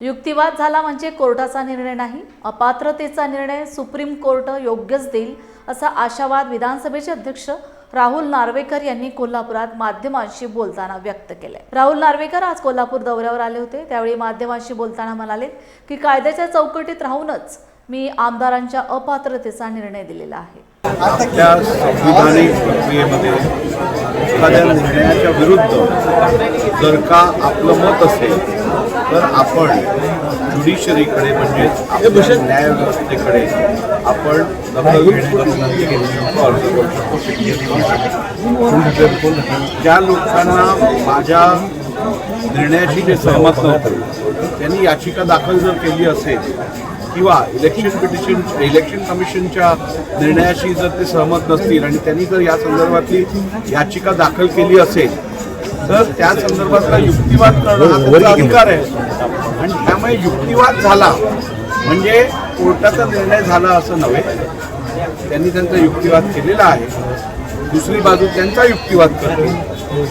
युक्तिवाद झाला म्हणजे कोर्टाचा निर्णय नाही, अपात्रतेचा निर्णय सुप्रीम कोर्ट योग्यच देईल असा आशावाद विधानसभेचे अध्यक्ष राहुल नार्वेकर यांनी कोल्हापुरात माध्यमांशी बोलताना व्यक्त केले। राहुल नार्वेकर आज कोल्हापूर दौऱ्यावर आले होते। त्यावेळी माध्यमांशी बोलताना म्हणाले की कायद्याच्या चौकटीत राहूनच मी आमदारांच्या अपात्रतेचा निर्णय दिलेला आहे। आपल्या संविधानिक प्रक्रियेमध्ये एखाद्या निर्णयाच्या विरुद्ध जर का आपलं मत असेल तर आपण ज्युडिशरीकडे म्हणजेच आपल्या न्यायव्यवस्थेकडे आपण दखल घेण्याची अर्ज करू शकतो। ज्या लोकांना माझ्या निर्णयाशी जे सहमत नव्हते त्यांनी याचिका दाखल जर केली असेल किंवा इलेक्शन कमिशनच्या निर्णयाशी जर ते सहमत नसतील आणि त्यांनी जर या संदर्भातली याचिका दाखल केली असेल तर त्या संदर्भातला युक्तिवाद करणं हा त्यांचा अधिकार आहे आणि त्यामुळे युक्तिवाद झाला म्हणजे कोर्टाचा निर्णय झाला असं नव्हे। त्यांनी त्यांचा युक्तिवाद केलेला आहे, दुसरी बाजू त्यांचा युक्तिवाद करते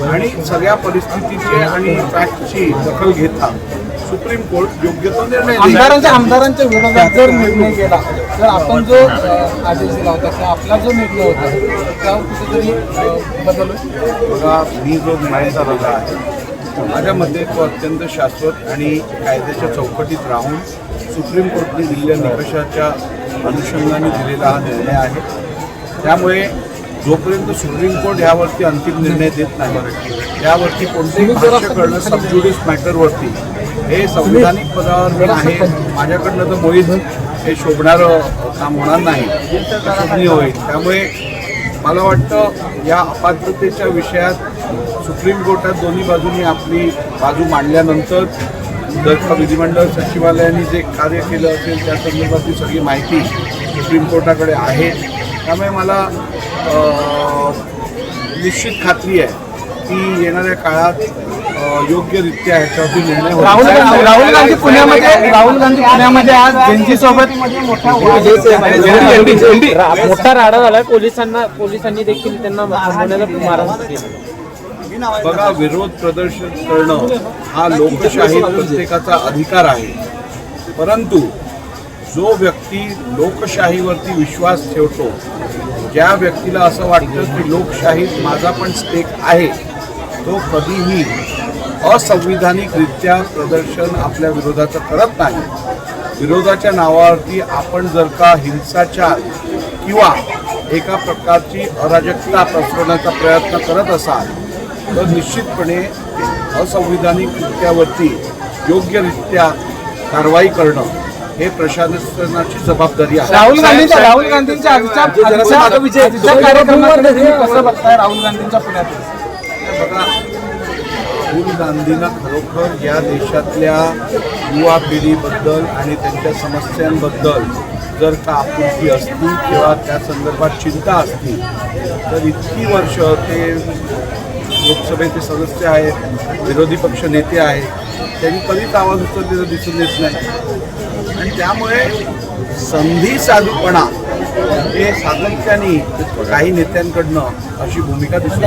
आणि सगळ्या परिस्थितीचे आणि फॅक्टची दखल घेता सुप्रीम कोर्ट योग्य तो निर्णय आमदारांच्या विरोधात जर निर्णय केला तर आपण जो आदेश दिला होता किंवा आपला जो निर्णय होता त्यावर कुठेतरी बदल होईल। बघा, मी जो निर्णय झालेला आहे माझ्या मते तो अत्यंत शाश्वत आणि कायद्याच्या चौकटीत राहून सुप्रीम कोर्टने दिलेल्या निकषाच्या अनुषंगाने दिलेला हा निर्णय आहे। त्यामुळे जोपर्यंत सुप्रीम कोर्ट यावरती अंतिम निर्णय देत नाही त्यावरती कोणतेही भाष्य करणं सबज्युडिस मॅटरवरती हे संविधानिक पदावर आहे माझ्याकडनं तर मुळीच हे शोभणारं काम होणार नाही, शोभनीय होईल। त्यामुळे मला वाटतं या अपात्रतेच्या विषयात सुप्रीम कोर्टात दोन्ही बाजूंनी आपली बाजू मांडल्यानंतर जर का विधिमंडळ सचिवालयाने जे कार्य केलं असेल त्या संदर्भातली सगळी माहिती सुप्रीम कोर्टाकडे आहे। त्यामुळे मला निश्चित खात्री आहे की येणाऱ्या काळात योग्यरित्या ह्याच्यावरती निर्णय होईल। राहुल गांधी पुण्यामध्ये आज जनतेसोबत मोठा राडा झाला। पोलिसांनी देखील त्यांना मारहाण केली। बघा, विरोध प्रदर्शन करणं हा लोकशाही प्रत्येकाचा अधिकार आहे, परंतु जो व्यक्ती लोकशाहीवरती विश्वास ठेवतो, ज्या व्यक्तीला असं वाटतं की लोकशाहीत माझा पण स्टेक आहे, तो कधीही असंविधानिकरित्या प्रदर्शन आपल्या विरोधाचं करत नाही। विरोधाच्या नावावरती आपण जर का हिंसाचार किंवा एका प्रकारची अराजकता पसरवण्याचा प्रयत्न करत असाल तर निश्चितपणे असंविधानिक कृत्यावरती योग्यरित्या कारवाई करणं हे प्रशासनाची जबाबदारी आहे। राहुल गांधींच्या कसं बघताय राहुल गांधींच्या पुण्यात? बघा, राहुल गांधींना खरोखर या देशातल्या युवा पिढीबद्दल आणि त्यांच्या समस्यांबद्दल जर का आपुलकी असती किंवा त्या संदर्भात चिंता असती तर इतकी वर्ष ते लोकसभेचे सदस्य आहेत, विरोधी पक्ष नेते आहेत, त्यांनी कधीच आवाज उचललेला दिसून येत नाही आणि त्यामुळे संधी साधूपणा हे सातत्याने काही नेत्यांकडनं अशी भूमिका दिसून